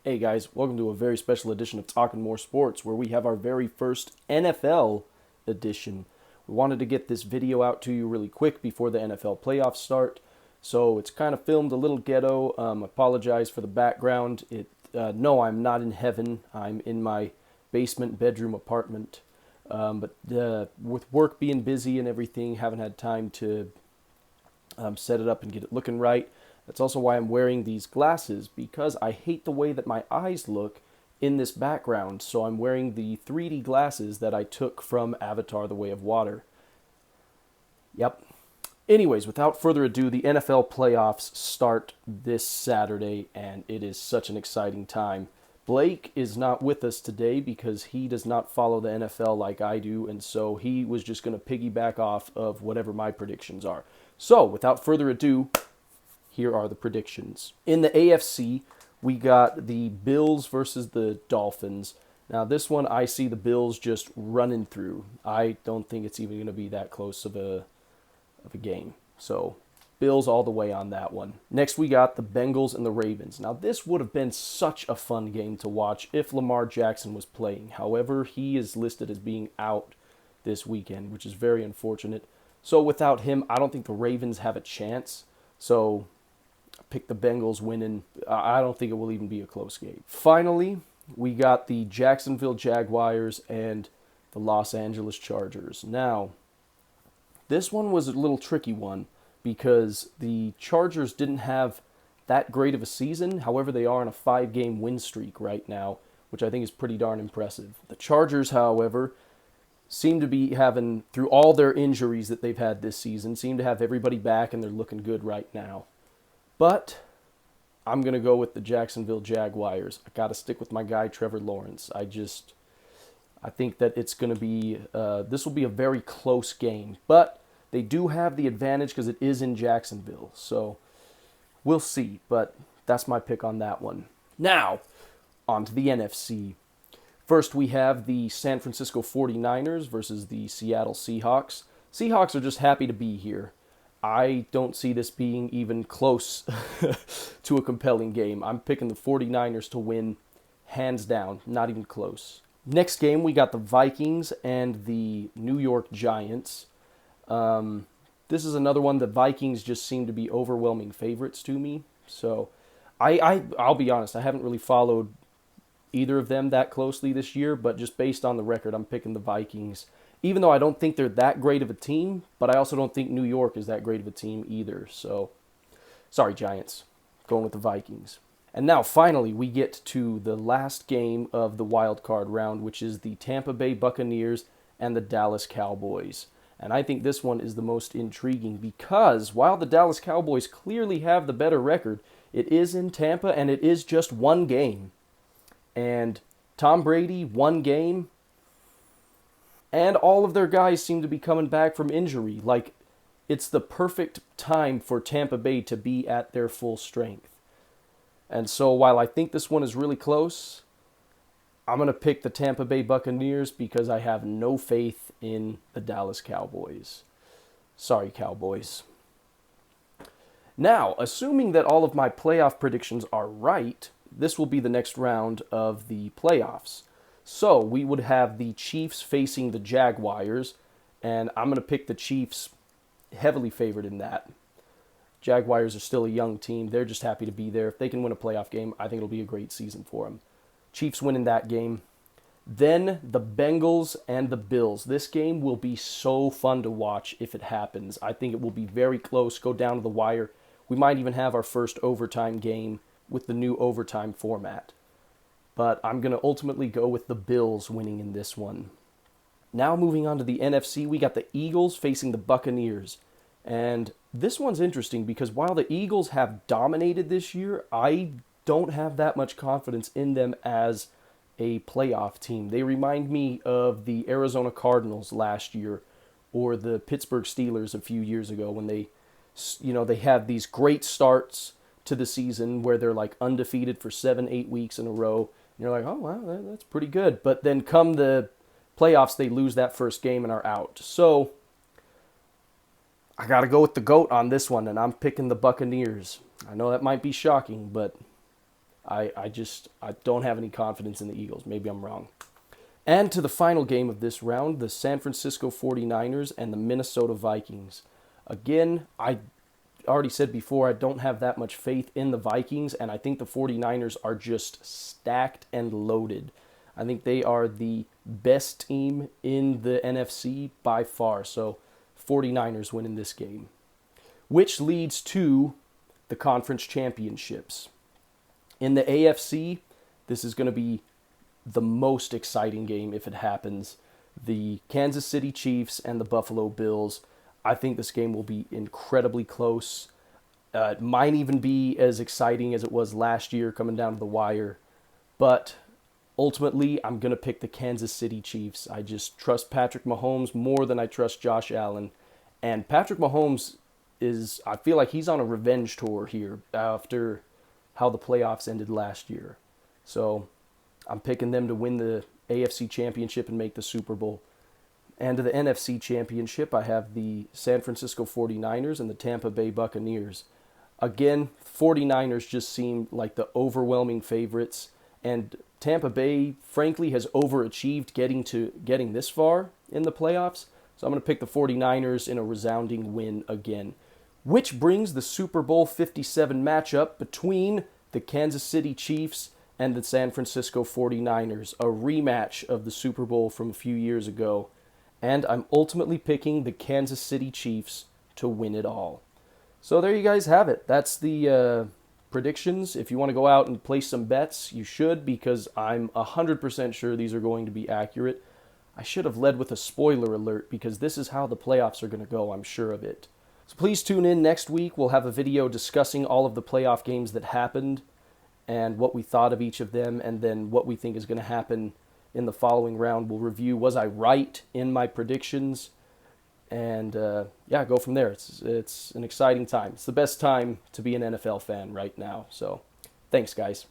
Hey guys, welcome to a very special edition of Talking More Sports, where we have our very first NFL edition. We wanted to get this video out to you really quick before the NFL playoffs start, so it's kind of filmed a little ghetto. Apologize for the background. No, I'm not in heaven. I'm in my basement bedroom apartment. But with work being busy and everything, haven't had time to set it up and get it looking right. That's also why I'm wearing these glasses, because I hate the way that my eyes look in this background. So I'm wearing the 3D glasses that I took from Avatar: The Way of Water. Yep. Anyways, without further ado, the NFL playoffs start this Saturday, and it is such an exciting time. Blake is not with us today because he does not follow the NFL like I do, and so he was just going to piggyback off of whatever my predictions are. So, without further ado, here are the predictions. In the AFC, we got the Bills versus the Dolphins. Now, this one, I see the Bills just running through. I don't think it's even going to be that close of a game. So, Bills all the way on that one. Next, we got the Bengals and the Ravens. Now, this would have been such a fun game to watch if Lamar Jackson was playing. However, he is listed as being out this weekend, which is very unfortunate. So, without him, I don't think the Ravens have a chance. So, pick the Bengals winning. I don't think it will even be a close game. Finally, we got the Jacksonville Jaguars and the Los Angeles Chargers. Now, this one was a little tricky one because the Chargers didn't have that great of a season. However, they are on a 5-game win streak right now, which I think is pretty darn impressive. The Chargers, however, seem to be having, through all their injuries that they've had this season, seem to have everybody back and they're looking good right now. But I'm going to go with the Jacksonville Jaguars. I got to stick with my guy, Trevor Lawrence. I think that it's going to be, this will be a very close game. But they do have the advantage because it is in Jacksonville. So we'll see. But that's my pick on that one. Now, on to the NFC. First, we have the San Francisco 49ers versus the Seattle Seahawks. Seahawks are just happy to be here. I don't see this being even close to a compelling game. I'm picking the 49ers to win, hands down, not even close. Next game, we got the Vikings and the New York Giants. This is another one. The Vikings just seem to be overwhelming favorites to me. So I'll be honest, I haven't really followed either of them that closely this year, but just based on the record, I'm picking the Vikings. Even though I don't think they're that great of a team, but I also don't think New York is that great of a team either. So, sorry, Giants. Going with the Vikings. And now, finally, we get to the last game of the wild card round, which is the Tampa Bay Buccaneers and the Dallas Cowboys. And I think this one is the most intriguing because while the Dallas Cowboys clearly have the better record, it is in Tampa and it is just one game. And Tom Brady, one game, and all of their guys seem to be coming back from injury. Like, it's the perfect time for Tampa Bay to be at their full strength. And so while I think this one is really close, I'm going to pick the Tampa Bay Buccaneers because I have no faith in the Dallas Cowboys. Sorry, Cowboys. Now, assuming that all of my playoff predictions are right, this will be the next round of the playoffs. So we would have the Chiefs facing the Jaguars, and I'm going to pick the Chiefs heavily favored in that. Jaguars are still a young team. They're just happy to be there. If they can win a playoff game, I think it'll be a great season for them. Chiefs winning that game. Then the Bengals and the Bills. This game will be so fun to watch if it happens. I think it will be very close, go down to the wire. We might even have our first overtime game with the new overtime format. But I'm going to ultimately go with the Bills winning in this one. Now moving on to the NFC, we got the Eagles facing the Buccaneers. And this one's interesting because while the Eagles have dominated this year, I don't have that much confidence in them as a playoff team. They remind me of the Arizona Cardinals last year or the Pittsburgh Steelers a few years ago when they have these great starts to the season where they're like undefeated for 7-8 weeks in a row. And you're like, oh, wow, that's pretty good. But then come the playoffs, they lose that first game and are out. So I got to go with the GOAT on this one, and I'm picking the Buccaneers. I know that might be shocking, but I don't have any confidence in the Eagles. Maybe I'm wrong. And to the final game of this round, the San Francisco 49ers and the Minnesota Vikings. Again, I already said before, I don't have that much faith in the Vikings, and I think the 49ers are just stacked and loaded. I think they are the best team in the NFC by far, so 49ers win in this game. Which leads to the conference championships. In the AFC, this is going to be the most exciting game if it happens. The Kansas City Chiefs and the Buffalo Bills. I think this game will be incredibly close. It might even be as exciting as it was last year coming down to the wire. But ultimately, I'm going to pick the Kansas City Chiefs. I just trust Patrick Mahomes more than I trust Josh Allen. And Patrick Mahomes I feel like he's on a revenge tour here after how the playoffs ended last year. So I'm picking them to win the AFC Championship and make the Super Bowl. And to the NFC Championship, I have the San Francisco 49ers and the Tampa Bay Buccaneers. Again, 49ers just seem like the overwhelming favorites, and Tampa Bay, frankly, has overachieved getting this far in the playoffs. So I'm going to pick the 49ers in a resounding win again. Which brings the Super Bowl 57 matchup between the Kansas City Chiefs and the San Francisco 49ers, a rematch of the Super Bowl from a few years ago. And I'm ultimately picking the Kansas City Chiefs to win it all. So there you guys have it. That's the predictions. If you want to go out and place some bets, you should, because I'm 100% sure these are going to be accurate. I should have led with a spoiler alert, because this is how the playoffs are going to go, I'm sure of it. So please tune in next week. We'll have a video discussing all of the playoff games that happened and what we thought of each of them, and then what we think is going to happen in the following round. We'll review, was I right in my predictions? And go from there. It's an exciting time. It's the best time to be an NFL fan right now. So thanks, guys.